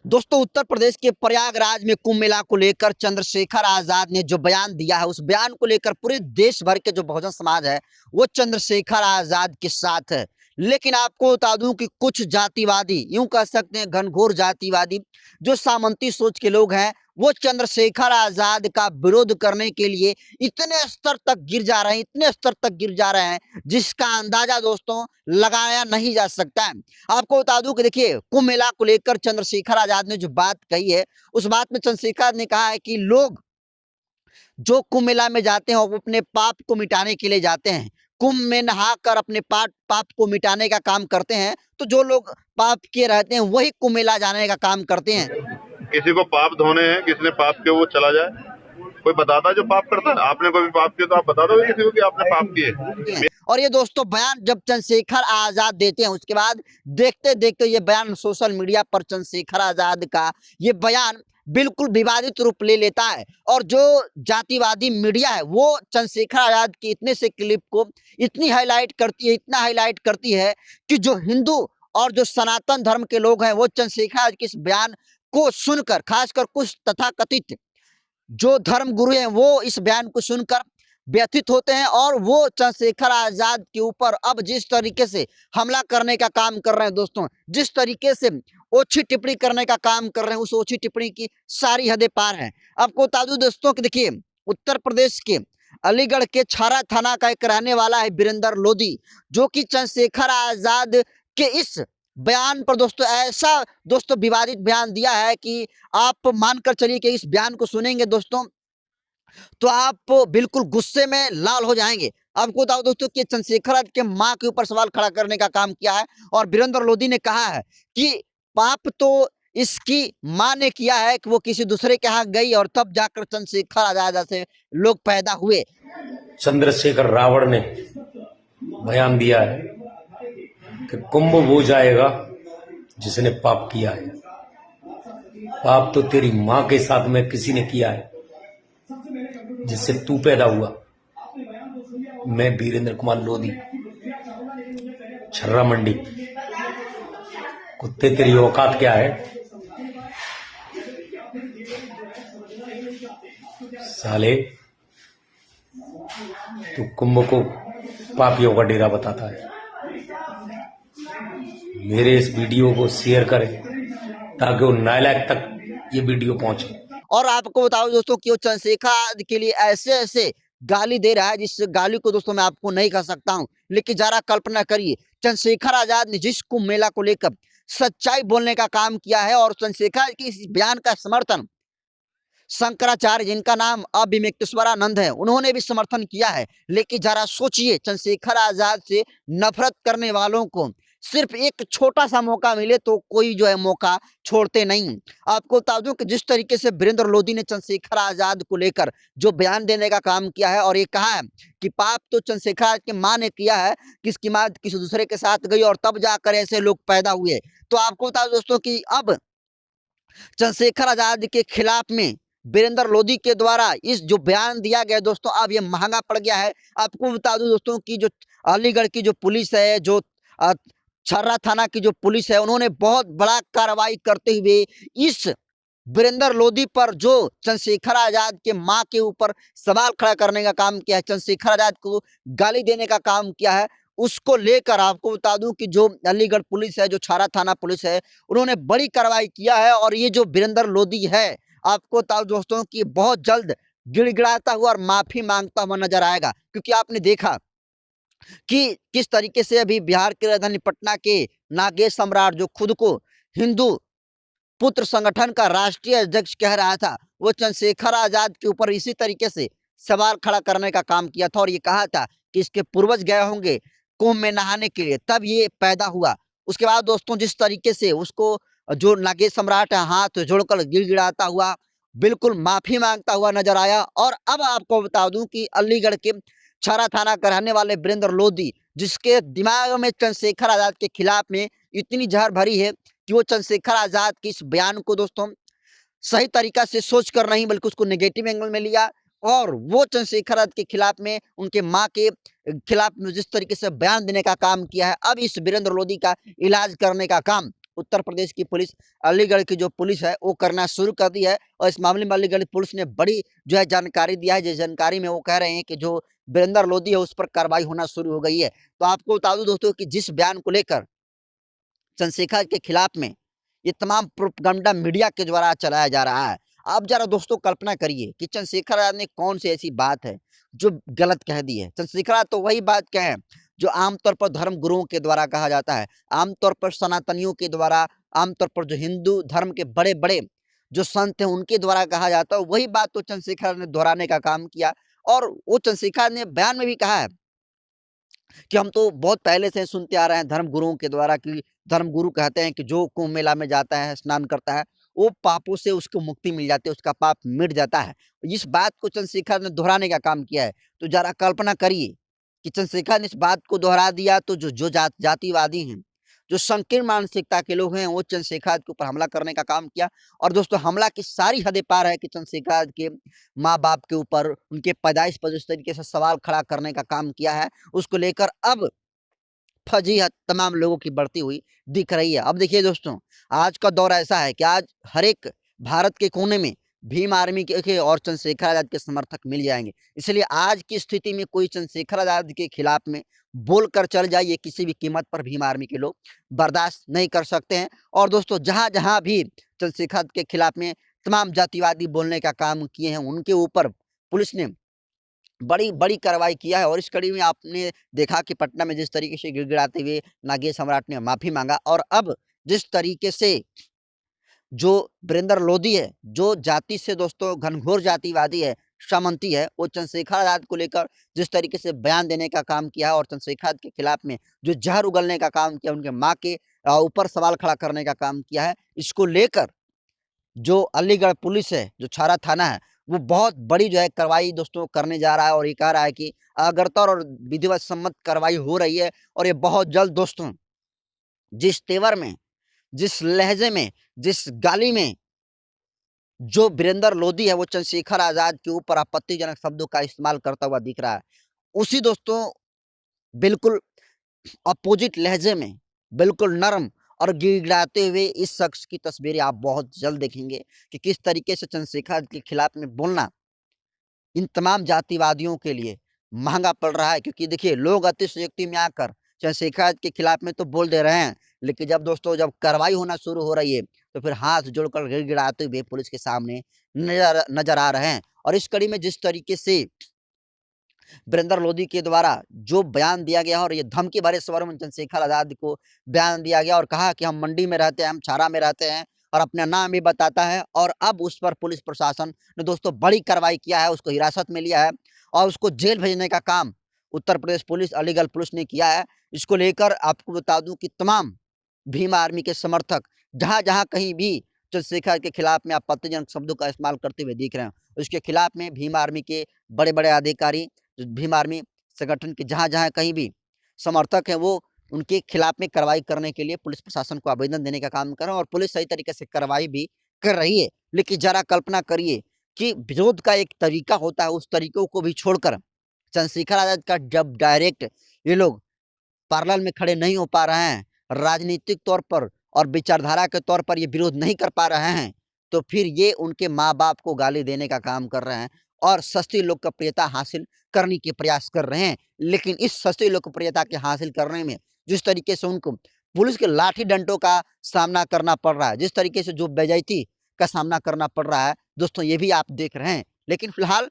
दोस्तों, उत्तर प्रदेश के प्रयागराज में कुंभ मेला को लेकर चंद्रशेखर आजाद ने जो बयान दिया है, उस बयान को लेकर पूरे देश भर के जो बहुजन समाज है वो चंद्रशेखर आजाद के साथ है। लेकिन आपको बता दूं कि कुछ जातिवादी, यूं कह सकते हैं घनघोर जातिवादी, जो सामंती सोच के लोग हैं, वो चंद्रशेखर आजाद का विरोध करने के लिए इतने स्तर तक गिर जा रहे हैं, इतने स्तर तक गिर जा रहे हैं जिसका अंदाजा दोस्तों लगाया नहीं जा सकता है। आपको बता दूं कि देखिए, कुंभ मेला को लेकर चंद्रशेखर आजाद ने जो बात कही है, उस बात में चंद्रशेखर आजाद ने कहा है कि लोग जो कुंभ मेला में जाते हैं वो अपने पाप को मिटाने के लिए जाते हैं। कुंभ में नहाकर अपने पाप को मिटाने का काम करते हैं। तो जो लोग पाप किए रहते हैं वही कुंभ मेला जाने का काम करते हैं। किसी को पाप धोने हैं, किसी ने पाप किया वो चला जाए। कोई बताता जो पाप करता है? आपने कोई पाप किया तो आप बता दो किसी को कि आपने पाप किए। और ये दोस्तों बयान जब चंद्रशेखर आजाद देते हैं, उसके बाद देखते देखते ये बयान सोशल मीडिया पर चंद्रशेखर आजाद का ये बयान बिल्कुल विवादित रूप ले लेता है। और जो जातिवादी मीडिया है वो चंद्रशेखर आजाद की इतने से क्लिप को इतनी हाईलाइट करती है, इतना हाईलाइट करती है कि जो हिंदू और जो सनातन धर्म के लोग हैं वो चंद्रशेखर आजाद के इस बयान को सुनकर, खासकर कुछ तथाकथित जो धर्म गुरु हैं वो इस बयान को सुनकर व्यथित होते हैं और वो चंद्रशेखर आजाद के ऊपर अब जिस तरीके से हमला करने का काम कर रहे हैं दोस्तों, जिस तरीके से ओछी टिप्पणी करने का काम कर रहे हैं, उस ओछी टिप्पणी की सारी हदें पार हैं। आपको बता दूं दोस्तों कि देखिए, उत्तर प्रदेश के अलीगढ़ के छारा थाना का एक रहने वाला है वीरेंद्र लोधी, जो कि चंद्रशेखर आजाद के इस बयान पर दोस्तों ऐसा दोस्तों विवादित बयान दिया है कि आप मानकर चलिए कि इस बयान को सुनेंगे दोस्तों तो आप बिल्कुल गुस्से में लाल हो जाएंगे। आपको बताओ दोस्तों कि चंद्रशेखर आजाद के मां के ऊपर सवाल खड़ा करने का काम किया है और वीरेंद्र लोधी ने कहा है कि पाप तो इसकी मां ने किया है कि वो किसी दूसरे के यहाँ गई और तब जाकर चंद्रशेखर आजाद से लोग पैदा हुए। चंद्रशेखर रावण ने बयान दिया है कि कुंभ वो जाएगा जिसने पाप किया है। पाप तो तेरी मां के साथ में किसी ने किया है जिससे तू पैदा हुआ। मैं वीरेंद्र कुमार लोधी, छर्रा मंडी। कुत्ते तेरी औकात क्या है? साले, तू कुंभ को पापियों का डेरा बताता है। मेरे इस वीडियो को शेयर करें ताकि वो नालायक तक ये वीडियो पहुंचे। और आपको बताओ दोस्तों कि वो चंद्रशेखर आजाद के लिए ऐसे ऐसे गाली दे रहा है जिस गाली को दोस्तों मैं आपको नहीं कह सकता हूं, लेकिन जरा कल्पना करिए, चंद्रशेखर आजाद ने जिस कुंभ मेला को लेकर सच्चाई बोलने का काम किया है और चंद्रशेखर के इस बयान का समर्थन शंकराचार्य, जिनका नाम अभिमेक्तेश्वरानंद है, उन्होंने भी समर्थन किया है। लेकिन जरा सोचिए, चंद्रशेखर आजाद से नफरत करने वालों को सिर्फ एक छोटा सा मौका मिले तो कोई जो है मौका छोड़ते नहीं। आपको बता दूं कि जिस तरीके से वीरेंद्र लोधी ने चंद्रशेखर आजाद को लेकर जो बयान देने का काम किया है और ये कहा है कि पाप तो चंद्रशेखर आजाद की मां ने किया है, किसकी मां किसी दूसरे के साथ गई और तब जाकर ऐसे लोग पैदा हुए। तो आपको बता दोस्तों कि अब चंद्रशेखर आजाद के खिलाफ में वीरेंद्र लोधी के द्वारा इस जो बयान दिया गया दोस्तों, अब ये महंगा पड़ गया है। आपको बता दूं दोस्तों कि जो अलीगढ़ की जो पुलिस है, जो छर्रा थाना की जो पुलिस है, उन्होंने बहुत बड़ा कार्रवाई करते हुए इस वीरेंद्र लोधी पर जो चंद्रशेखर आजाद के मां के ऊपर सवाल खड़ा करने का काम किया है, चंद्रशेखर आजाद को गाली देने का काम किया है, उसको लेकर आपको बता दूं कि जो अलीगढ़ पुलिस है, जो छारा थाना पुलिस है, उन्होंने बड़ी कार्रवाई किया है। और ये जो वीरेंद्र लोधी है, आपको बता दोस्तों कि बहुत जल्द गिड़गिड़ाता हुआ और माफी मांगता हुआ नजर आएगा, क्योंकि आपने देखा कि किस तरीके से अभी बिहार की राजधानी पटना के नागेश सम्राट, जो खुद को हिंदू पुत्र संगठन का राष्ट्रीय अध्यक्ष कह रहा था, वो चंद्रशेखर आजाद के ऊपर इसी तरीके से सवाल खड़ा करने का काम किया था और ये कहा था कि इसके पूर्वज गए होंगे कुंभ में नहाने के लिए, तब ये पैदा हुआ। उसके बाद दोस्तों जिस तरीके से उसको जो नागेश सम्राट है हाथ जोड़कर गिड़गिड़ाता हुआ, बिल्कुल माफी मांगता हुआ नजर आया। और अब आपको बता दूं कि अलीगढ़ के छारा थाना का रहने वाले वीरेंद्र लोधी, जिसके दिमाग में चंद्रशेखर आजाद के खिलाफ में इतनी जहर भरी है कि वो चंद्रशेखर आजाद के इस बयान को दोस्तों सही तरीका से सोच कर नहीं बल्कि उसको नेगेटिव एंगल में लिया और वो चंद्रशेखर आजाद के खिलाफ में, उनके मां के खिलाफ में जिस तरीके से बयान देने का काम किया है, अब इस वीरेंद्र लोधी का इलाज करने का काम उत्तर प्रदेश की पुलिस, अलीगढ़ की जो पुलिस है वो करना शुरू कर दी है। और इस मामले में अलीगढ़ पुलिस ने बड़ी जो है जानकारी दिया है। जिस जानकारी में वो कह रहे हैं कि जो वीरेंद्र लोधी है उस पर कार्रवाई होना शुरू हो गई है। तो आपको बता दूं दोस्तों कि जिस बयान को लेकर चंद्रशेखर के खिलाफ में ये तमाम प्रोपेगेंडा मीडिया के द्वारा चलाया जा रहा है। आप जरा दोस्तों कल्पना करिए कि चंद्रशेखर आजाद ने कौन सी ऐसी बात है जो गलत कह दी है। चंद्रशेखर आजाद तो वही बात कहे जो आमतौर पर धर्म गुरुओं के द्वारा कहा जाता है, आमतौर पर सनातनियों के द्वारा, आमतौर पर जो हिंदू धर्म के बड़े बड़े जो संत हैं उनके द्वारा कहा जाता है। वही बात तो चंद्रशेखर ने दोहराने का काम किया। और वो चंद्रशेखर ने बयान में भी कहा है कि हम तो बहुत पहले से सुनते आ रहे हैं धर्म गुरुओं के द्वारा कि धर्म गुरु कहते हैं कि जो कुंभ मेला में जाता है, स्नान करता है, वो पापों से उसको मुक्ति मिल जाती है, उसका पाप मिट जाता है। इस बात को चंद्रशेखर ने दोहराने का काम किया है। तो जरा कल्पना करिए कि चंद्रशेखर ने इस बात को दोहरा दिया तो जो जातिवादी हैं, जो संकीर्ण मानसिकता के लोग हैं, वो चंद्रशेखर के ऊपर हमला करने का काम किया। और दोस्तों हमला की सारी हदें पार है कि चंद्रशेखर के माँ-बाप के ऊपर, उनके पैदाइश पर जिस तरीके से सवाल खड़ा करने का काम किया है, उसको लेकर अब फजीहत तमाम लोगों की बढ़ती हुई दिख रही है। अब देखिए दोस्तों, आज का दौर ऐसा है कि आज हर एक भारत के कोने में भीम आर्मी के और चंद्रशेखर आजाद के समर्थक मिल जाएंगे। इसलिए आज की स्थिति में कोई चंद्रशेखर आजाद के खिलाफ में बोलकर चल जाए, ये किसी भी कीमत पर भीम आर्मी के लोग बर्दाश्त नहीं कर सकते हैं। और दोस्तों जहां-जहां भी चंद्रशेखर के खिलाफ में तमाम जातिवादी बोलने का काम किए हैं, उनके ऊपर पुलिस ने बड़ी कार्रवाई किया है। और इस कड़ी में आपने देखा कि पटना में जिस तरीके से गिड़गिड़ाते हुए नागेश सम्राट ने माफी मांगा। और अब जिस तरीके से जो वीरेंद्र लोधी है, जो जाति से दोस्तों घनघोर जातिवादी है, सामंती है, वो चंद्रशेखर आजाद को लेकर जिस तरीके से बयान देने का काम किया और चंद्रशेखर के खिलाफ में जो जहर उगलने का काम किया, उनके माँ के ऊपर सवाल खड़ा करने का काम किया है, इसको लेकर जो अलीगढ़ पुलिस है, जो छारा थाना है, वो बहुत बड़ी जो है कार्रवाई दोस्तों करने जा रहा है। और ये कह रहा है कि अगरतर और विधिवत सम्मत कार्रवाई हो रही है। और ये बहुत जल्द दोस्तों जिस तेवर में, जिस लहजे में, जिस गाली में जो वीरेंद्र लोधी है वो चंद्रशेखर आजाद के ऊपर आपत्तिजनक शब्दों का इस्तेमाल करता हुआ दिख रहा है, उसी दोस्तों बिल्कुल अपोजिट लहजे में, बिल्कुल नरम और गिड़गिड़ाते हुए इस शख्स की तस्वीरें आप बहुत जल्द देखेंगे कि किस तरीके से चंद्रशेखर के खिलाफ में बोलना इन तमाम जातिवादियों के लिए महंगा पड़ रहा है। क्योंकि देखिए लोग अतिशयोक्ति में आकर चंद्रशेखर के खिलाफ में तो बोल दे रहे हैं, लेकिन जब दोस्तों जब कार्रवाई होना शुरू हो रही है तो फिर हाथ जोड़कर गिड़गिड़ाते हुए पुलिस के सामने नजर आ रहे हैं। और इस कड़ी में जिस तरीके से वीरेंद्र लोधी के द्वारा जो बयान दिया गया और ये धमकी भरे स्वर में चंद्रशेखर आजाद को बयान दिया गया और कहा कि हम मंडी में रहते हैं, हम छारा में रहते हैं, और अपना नाम भी बताता है। और अब उस पर पुलिस प्रशासन ने दोस्तों बड़ी कार्रवाई किया है, उसको हिरासत में लिया है और उसको जेल भेजने का काम उत्तर प्रदेश पुलिस, अलीगढ़ पुलिस ने किया है। इसको लेकर आपको बता दूं कि तमाम भीम आर्मी के समर्थक जहां-जहां कहीं भी चंद्रशेखर के खिलाफ में आपत्तिजनक शब्दों का इस्तेमाल करते हुए दिख रहे हैं, उसके खिलाफ में भीम आर्मी के बड़े-बड़े अधिकारी, भीम आर्मी संगठन के जहां-जहां कहीं भी समर्थक हैं, वो उनके खिलाफ में कार्रवाई करने के लिए पुलिस प्रशासन को आवेदन देने का काम कर रहे हैं। और पुलिस सही तरीके से कार्रवाई भी कर रही है। लेकिन जरा कल्पना करिए कि विरोध का एक तरीका होता है, उस तरीकों को भी छोड़कर चंद्रशेखर आजाद का जब डायरेक्ट ये लोग पैरेलल में खड़े नहीं हो पा रहे हैं, राजनीतिक तौर पर और विचारधारा के तौर पर ये विरोध नहीं कर पा रहे हैं, तो फिर ये उनके माँ-बाप को गाली देने का काम कर रहे हैं और सस्ती लोकप्रियता हासिल करने के प्रयास कर रहे हैं। लेकिन इस सस्ती लोकप्रियता के हासिल करने में जिस तरीके से उनको पुलिस के लाठी डंडों का सामना करना पड़ रहा है, जिस तरीके से जो बेइज्जती का सामना करना पड़ रहा है, दोस्तों ये भी आप देख रहे हैं। लेकिन फिलहाल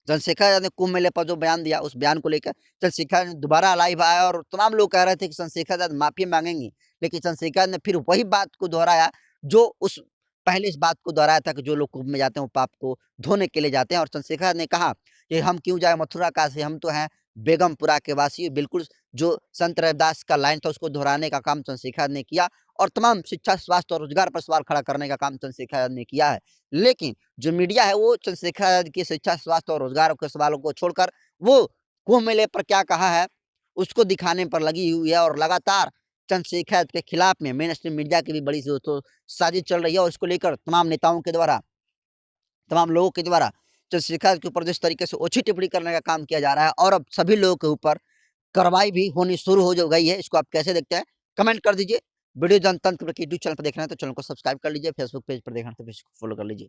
चंद्रशेखर आजाद ने कुंभ मेले पर जो बयान दिया, उस बयान को लेकर चंद्रशेखर ने दोबारा लाइव आया और तमाम लोग कह रहे थे कि चंद्रशेखर आजाद माफी मांगेंगे। लेकिन चंद्रशेखर ने फिर वही बात को दोहराया जो उस पहले इस बात को दोहराया था कि जो लोग कुंभ में जाते हैं वो पाप को धोने के लिए जाते हैं। और चंद्रशेखर ने कहा कि हम क्यों जाए मथुरा काशी, हम तो हैं बेगमपुरा के वासी। बिल्कुल जो संत रविदास का लाइन था उसको दोहराने का काम चंद्रशेखर ने किया और तमाम शिक्षा, स्वास्थ्य और रोजगार पर सवाल खड़ा करने का काम चंद्रशेखर ने किया है। लेकिन जो मीडिया है वो चंद्रशेखर की शिक्षा, स्वास्थ्य और रोजगार के सवालों को छोड़कर वो कुंभ मेले पर क्या कहा है उसको दिखाने पर लगी हुई है। और लगातार चंद्रशेखर के खिलाफ में मेन स्ट्रीम मीडिया की भी बड़ी दोस्तों साजिश चल रही है और इसको लेकर तमाम नेताओं के द्वारा, तमाम लोगों के द्वारा चंद्रशेखर के ऊपर जिस तरीके से ओछी टिप्पणी करने का काम किया जा रहा है और अब सभी लोगों के ऊपर कार्रवाई भी होनी शुरू हो जो गई है। इसको आप कैसे देखते हैं? कमेंट कर दीजिए। वीडियो जनतंत्र के यूट्यूब चैनल पर देख रहे हैं तो चैनल को सब्सक्राइब कर लीजिए, फेसबुक पेज पर देख रहे हैं तो पेज को फॉलो कर लीजिए।